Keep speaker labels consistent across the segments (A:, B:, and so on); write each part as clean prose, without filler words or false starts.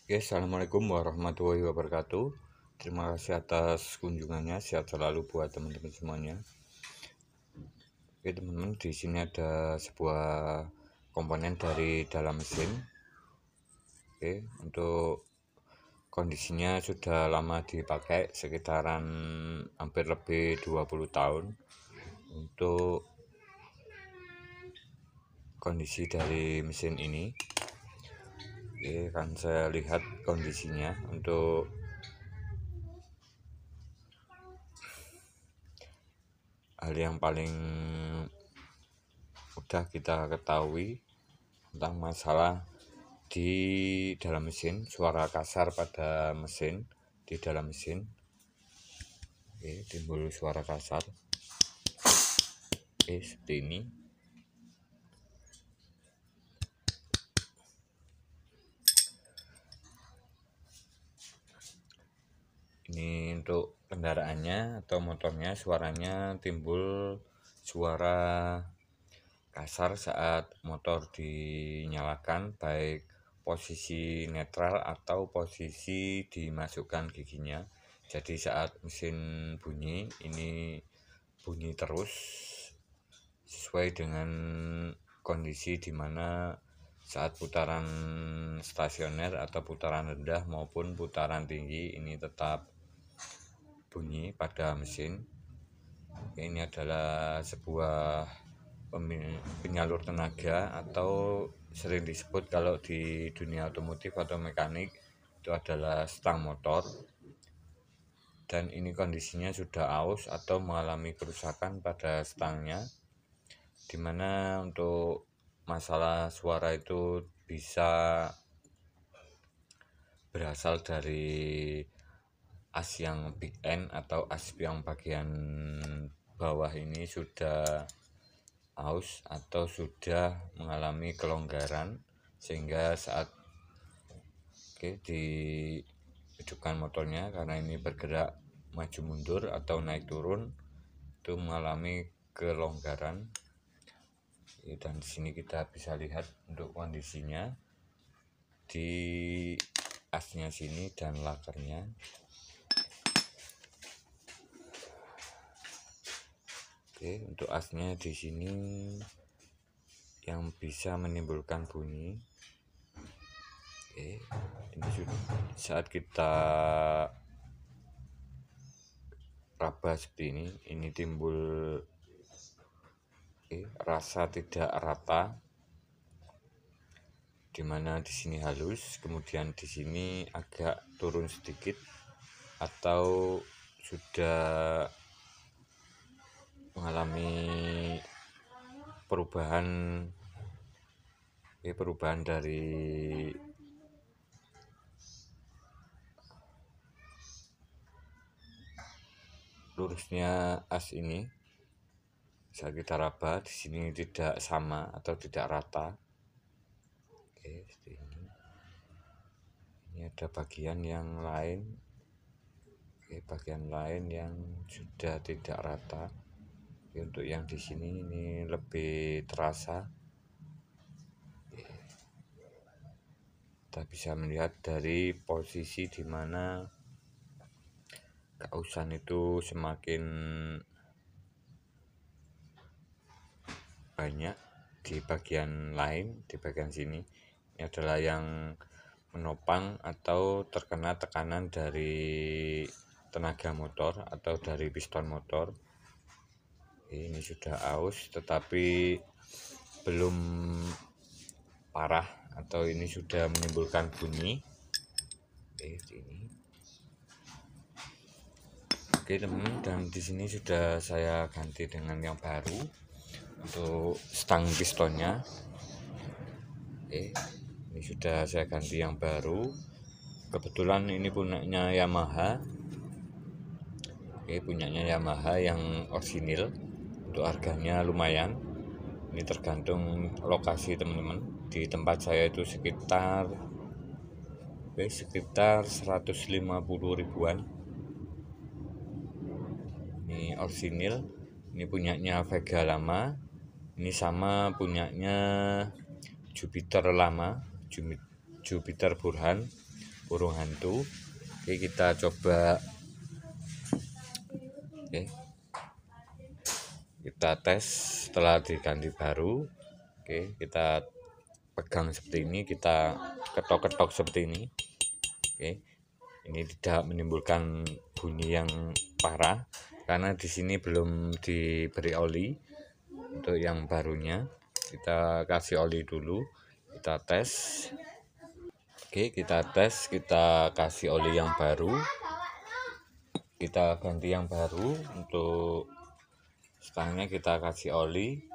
A: Oke, assalamualaikum warahmatullahi wabarakatuh. Terima kasih atas kunjungannya. Sehat selalu buat teman-teman semuanya. Oke, teman-teman, di sini ada sebuah komponen dari dalam mesin. Oke, untuk kondisinya sudah lama dipakai, sekitaran hampir lebih 20 tahun. Untuk kondisi dari mesin ini, oke, akan saya lihat kondisinya. Untuk hal yang paling mudah kita ketahui tentang masalah di dalam mesin, suara kasar pada mesin, di dalam mesin. Oke, timbul suara kasar. Oke, seperti ini. Ini untuk kendaraannya atau motornya, suaranya timbul suara kasar saat motor dinyalakan, baik posisi netral atau posisi dimasukkan giginya. Jadi saat mesin bunyi, ini bunyi terus sesuai dengan kondisi di mana saat putaran stasioner atau putaran rendah maupun putaran tinggi ini tetap bunyi pada mesin. Ini adalah sebuah penyalur tenaga atau sering disebut kalau di dunia otomotif atau mekanik itu adalah stang motor. Dan ini kondisinya sudah aus atau mengalami kerusakan pada stangnya, dimana untuk masalah suara itu bisa berasal dari as yang big end atau as yang bagian bawah ini sudah aus atau sudah mengalami kelonggaran, sehingga saat dihidupkan motornya, karena ini bergerak maju mundur atau naik turun, itu mengalami kelonggaran. Dan di sini kita bisa lihat untuk kondisinya di asnya sini dan lakernya. Oke, untuk asnya di sini yang bisa menimbulkan bunyi. Oke, ini sudah saat kita raba seperti ini timbul rasa tidak rata, dimana di sini halus, kemudian di sini agak turun sedikit atau sudah mengalami perubahan dari lurusnya as ini. Saat kita raba di sini tidak sama atau tidak rata. Oke, seperti ini. Ini ada bagian yang lain. Oke, bagian lain yang sudah tidak rata. Oke, untuk yang di sini ini lebih terasa. Oke. Kita bisa melihat dari posisi di mana keausan itu semakin banyak di bagian lain, di bagian sini. Ini adalah yang menopang atau terkena tekanan dari tenaga motor atau dari piston motor. Ini sudah aus tetapi belum parah atau ini sudah menimbulkan bunyi. Ini. Oke, teman-teman, dan di sini sudah saya ganti dengan yang baru untuk stang pistonnya. Ini sudah saya ganti yang baru. Kebetulan ini punyanya Yamaha. Punyanya Yamaha yang orisinil. Untuk harganya lumayan. Ini tergantung lokasi teman-teman. Di tempat saya itu sekitar 150 ribuan. Ini orisinil. Ini punyanya Vega lama. Ini sama punyanya Jupiter lama, Jupiter Burhan. burung hantu. Oke, kita coba. Oke, kita tes setelah diganti baru. Oke, kita pegang seperti ini, kita ketok-ketok seperti ini. Oke, ini tidak menimbulkan bunyi yang parah karena di sini belum diberi oli. Untuk yang barunya kita kasih oli dulu, kita tes. Oke, kita tes, kita kasih oli yang baru, kita ganti yang baru. Untuk stangnya kita kasih oli.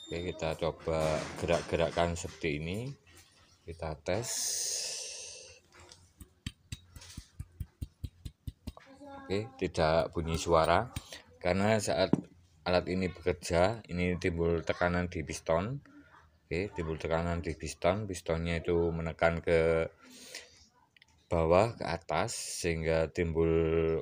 A: Oke, kita coba gerak-gerakkan seperti ini, kita tes. Oke, tidak bunyi suara karena saat alat ini bekerja ini timbul tekanan di piston. Oke, timbul tekanan di piston, pistonnya itu menekan ke bawah ke atas sehingga timbul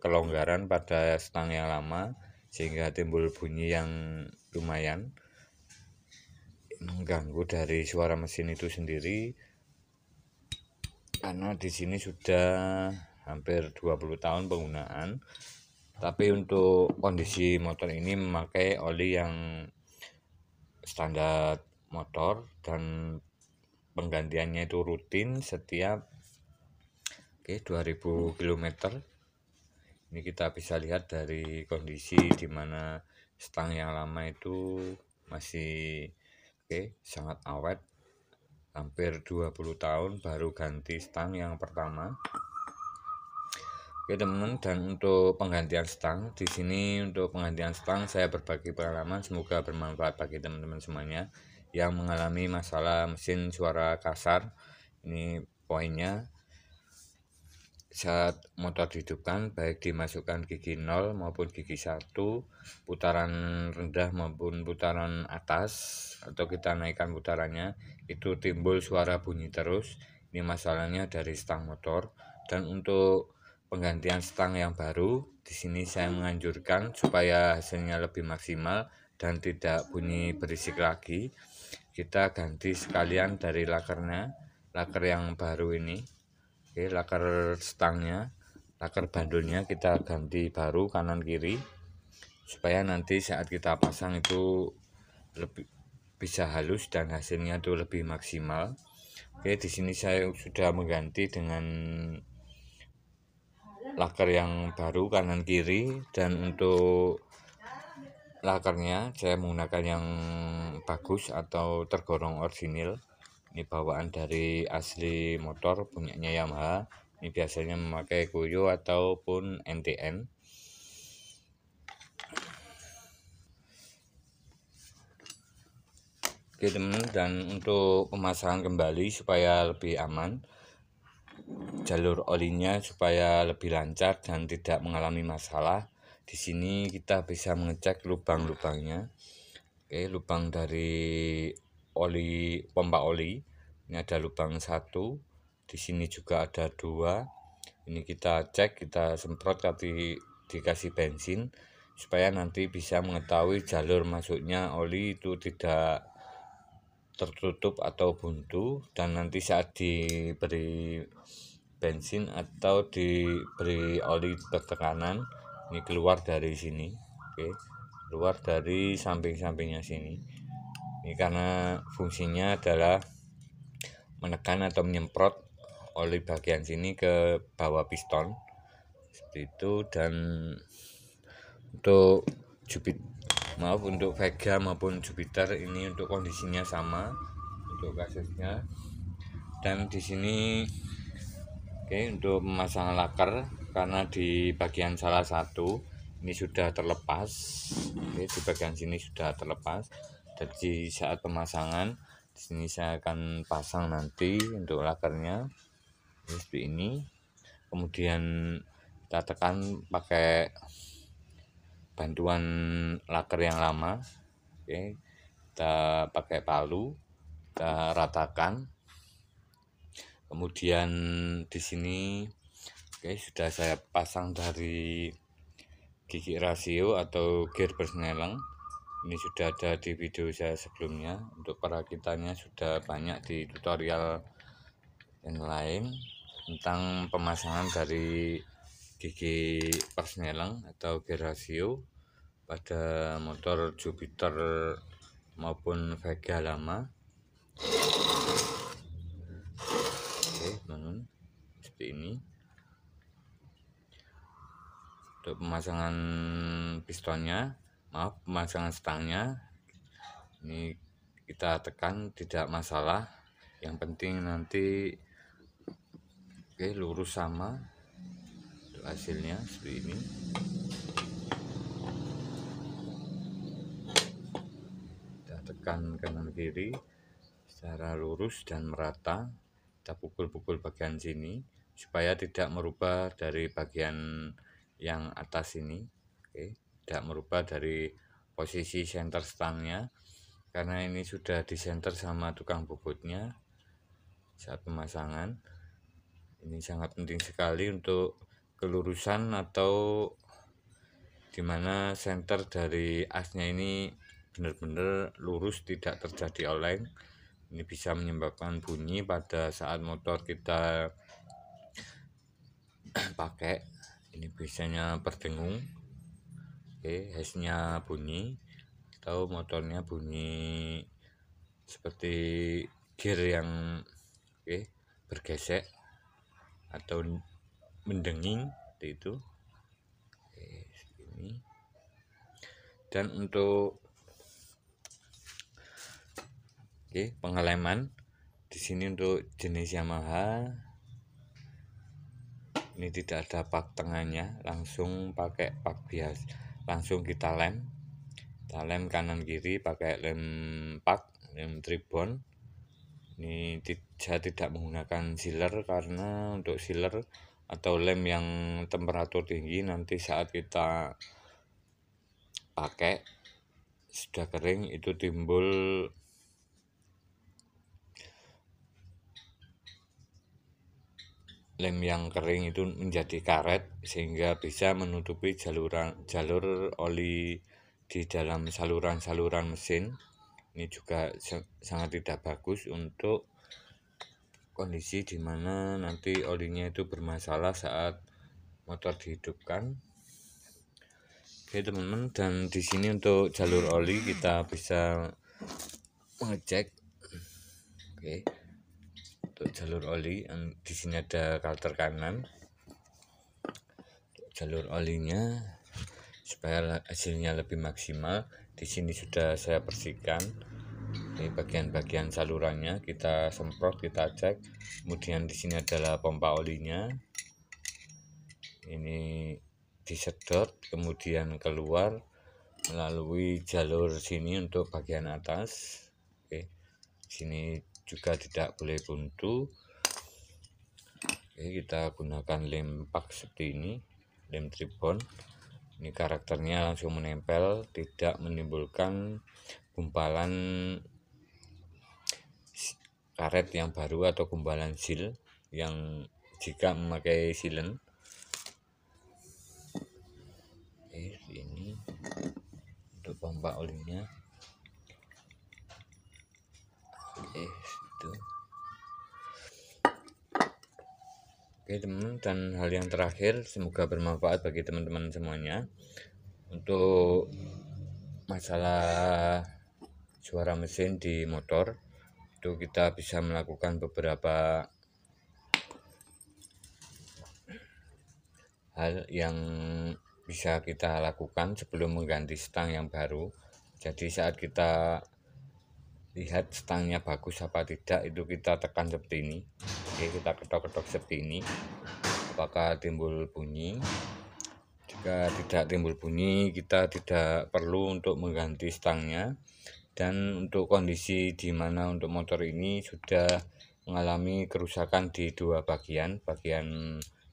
A: kelonggaran pada stang yang lama, sehingga timbul bunyi yang lumayan mengganggu dari suara mesin itu sendiri. Karena di sini sudah hampir 20 tahun penggunaan, tapi untuk kondisi motor ini memakai oli yang standar motor dan penggantiannya itu rutin setiap 2000 km. Ini kita bisa lihat dari kondisi dimana stang yang lama itu masih sangat awet, hampir 20 tahun baru ganti stang yang pertama. Oke teman-teman, dan untuk penggantian stang di sini, untuk penggantian stang saya berbagi pengalaman, semoga bermanfaat bagi teman-teman semuanya yang mengalami masalah mesin suara kasar. Ini poinnya, saat motor dihidupkan baik dimasukkan gigi 0 maupun gigi 1, putaran rendah maupun putaran atas, atau kita naikkan putarannya, itu timbul suara bunyi terus. Ini masalahnya dari stang motor. Dan untuk penggantian stang yang baru, di sini saya menganjurkan supaya hasilnya lebih maksimal dan tidak bunyi berisik lagi, kita ganti sekalian dari lakernya, laker yang baru ini. Oke, laker stangnya, laker bandulnya kita ganti baru kanan kiri supaya nanti saat kita pasang itu lebih bisa halus dan hasilnya itu lebih maksimal. Oke, di sini saya sudah mengganti dengan laker yang baru kanan kiri, dan untuk lakernya saya menggunakan yang bagus atau tergolong orisinil. Ini bawaan dari asli motor punyanya Yamaha. Ini biasanya memakai Kuyo ataupun NTN. Oke teman, dan untuk pemasangan kembali supaya lebih aman, jalur olinya supaya lebih lancar dan tidak mengalami masalah, di sini kita bisa mengecek lubang-lubangnya. Oke, lubang dari oli, pompa oli, ini ada lubang 1, di sini juga ada 2. Ini kita cek, kita semprot, dikasih bensin supaya nanti bisa mengetahui jalur masuknya oli itu tidak tertutup atau buntu, dan nanti saat diberi bensin atau diberi oli bertekanan, ini keluar dari sini. Oke, keluar dari samping-sampingnya sini. Ini karena fungsinya adalah menekan atau menyemprot oli bagian sini ke bawah piston seperti itu. Dan untuk untuk Vega maupun Jupiter ini untuk kondisinya sama untuk kasusnya. Dan di sini untuk pemasangan laker, karena di bagian salah satu ini sudah terlepas, di bagian sini sudah terlepas. Jadi saat pemasangan di sini saya akan pasang nanti untuk lakernya seperti ini. Kemudian kita tekan pakai bantuan laker yang lama. Kita pakai palu, kita ratakan. Kemudian di sini sudah saya pasang dari gigi rasio atau gear bersneleng. Ini sudah ada di video saya sebelumnya. Untuk perakitannya sudah banyak di tutorial yang lain tentang pemasangan dari gigi persneleng atau gear ratio pada motor Jupiter maupun Vega lama. Oke teman-teman, seperti ini. Untuk pemasangan pistonnya, pemasangan stangnya ini kita tekan tidak masalah, yang penting nanti lurus sama. Untuk hasilnya seperti ini. Kita tekan kanan kiri secara lurus dan merata. Kita pukul-pukul bagian sini supaya tidak merubah dari bagian yang atas ini. Tidak merubah dari posisi center stangnya, karena ini sudah disenter sama tukang bobotnya saat pemasangan. Ini sangat penting sekali untuk kelurusan atau dimana center dari asnya ini benar-benar lurus, tidak terjadi oleng. Ini bisa menyebabkan bunyi pada saat motor kita pakai. Ini biasanya berdengung, hashnya bunyi atau motornya bunyi seperti gear yang bergesek atau mendenging seperti itu. Ini. Dan untuk pengeleman di sini untuk jenis Yamaha ini tidak ada pak tengahnya, langsung pakai pak biasa, langsung kita lem kanan kiri pakai lem pak, lem tribon. Ini saya tidak menggunakan sealer, karena untuk sealer atau lem yang temperatur tinggi nanti saat kita pakai sudah kering itu timbul lem yang kering itu menjadi karet, sehingga bisa menutupi jalur oli di dalam saluran mesin. Ini juga sangat tidak bagus untuk kondisi dimana nanti olinya itu bermasalah saat motor dihidupkan. Oke teman-teman, dan di sini untuk jalur oli kita bisa mengecek. Untuk jalur oli di sini ada kalter kanan. Jalur olinya supaya hasilnya lebih maksimal, di sini sudah saya bersihkan. Ini bagian-bagian salurannya kita semprot, kita cek. Kemudian di sini adalah pompa olinya. Ini disedot kemudian keluar melalui jalur sini untuk bagian atas. Sini juga tidak boleh buntu. Kita gunakan lem pak seperti ini, lem tribon. Ini karakternya langsung menempel, tidak menimbulkan gumpalan karet yang baru atau gumpalan seal yang jika memakai silen. Ini untuk pompa olinya. Itu. Oke teman-teman, dan hal yang terakhir, semoga bermanfaat bagi teman-teman semuanya. Untuk masalah suara mesin di motor, itu kita bisa melakukan beberapa hal yang bisa kita lakukan sebelum mengganti stang yang baru. Jadi saat kita lihat stangnya bagus apa tidak, itu kita tekan seperti ini. Kita ketok-ketok seperti ini, apakah timbul bunyi. Jika tidak timbul bunyi, kita tidak perlu untuk mengganti stangnya. Dan untuk kondisi di mana untuk motor ini sudah mengalami kerusakan di dua bagian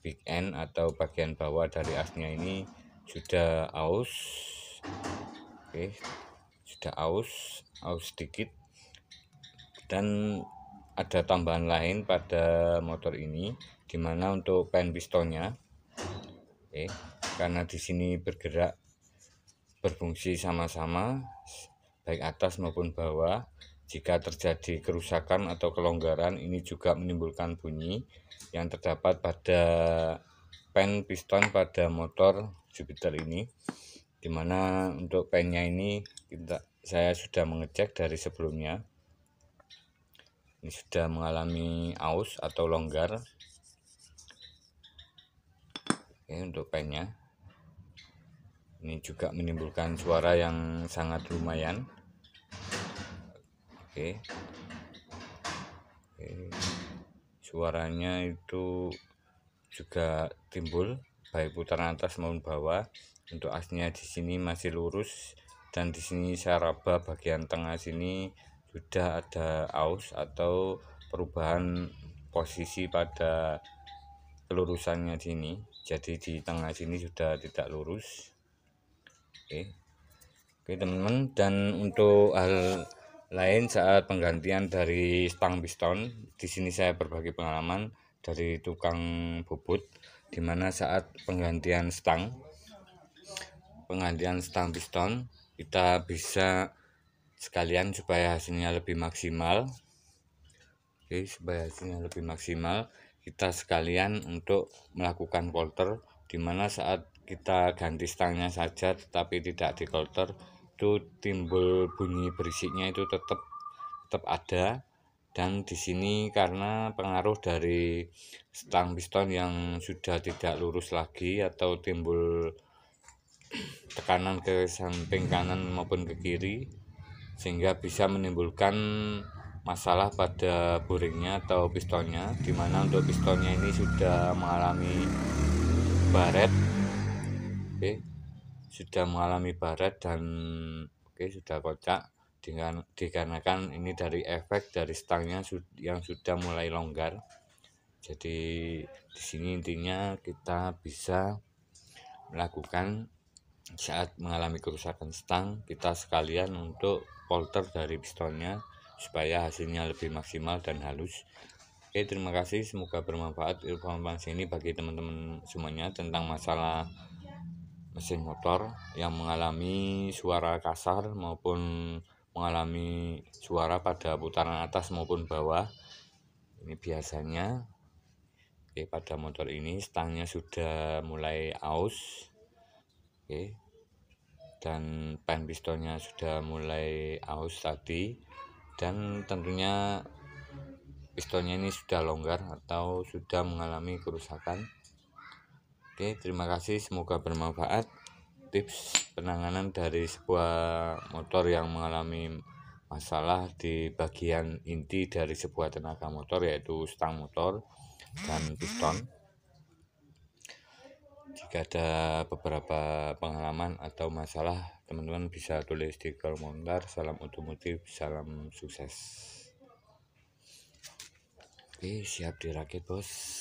A: big end atau bagian bawah dari asnya ini sudah aus. Sudah aus sedikit. Dan ada tambahan lain pada motor ini, dimana untuk pen pistonnya, karena di sini bergerak berfungsi sama-sama baik atas maupun bawah, Jika terjadi kerusakan atau kelonggaran, ini juga menimbulkan bunyi yang terdapat pada pen piston pada motor Jupiter ini, dimana untuk pennya ini saya sudah mengecek dari sebelumnya. Ini sudah mengalami aus atau longgar. Oke, untuk pennya ini juga menimbulkan suara yang sangat lumayan. Oke. Suaranya itu juga timbul baik putaran atas maupun bawah. Untuk asnya di sini masih lurus, dan di sini saya raba bagian tengah sini sudah ada aus atau perubahan posisi pada kelurusannya sini. Jadi di tengah sini sudah tidak lurus. Oke teman-teman, dan untuk hal lain saat penggantian dari stang piston, di sini saya berbagi pengalaman dari tukang bubut, dimana saat penggantian stang piston kita bisa sekalian supaya hasilnya lebih maksimal. Oke, supaya hasilnya lebih maksimal, kita sekalian untuk melakukan polter, dimana saat kita ganti stangnya saja tetapi tidak di polter, itu timbul bunyi berisiknya itu tetap ada. Dan di sini karena pengaruh dari stang piston yang sudah tidak lurus lagi atau timbul tekanan ke samping kanan maupun ke kiri, sehingga bisa menimbulkan masalah pada boringnya atau pistonnya, dimana untuk pistonnya ini sudah mengalami baret. Sudah mengalami baret dan sudah kocak, dikarenakan ini dari efek dari stangnya yang sudah mulai longgar. Jadi di sini intinya kita bisa melakukan saat mengalami kerusakan stang, kita sekalian untuk polter dari pistonnya supaya hasilnya lebih maksimal dan halus. Oke, terima kasih, semoga bermanfaat informasi ini bagi teman-teman semuanya tentang masalah mesin motor yang mengalami suara kasar maupun mengalami suara pada putaran atas maupun bawah. Ini biasanya pada motor ini stangnya sudah mulai aus. Dan pen pistonnya sudah mulai aus tadi, dan tentunya pistonnya ini sudah longgar atau sudah mengalami kerusakan. Oke, terima kasih, semoga bermanfaat tips penanganan dari sebuah motor yang mengalami masalah di bagian inti dari sebuah tenaga motor, yaitu stang motor dan piston. Jika ada beberapa pengalaman atau masalah, teman-teman bisa tulis di kolom komentar. Salam otomotif, salam sukses. Oke, siap dirakit bos.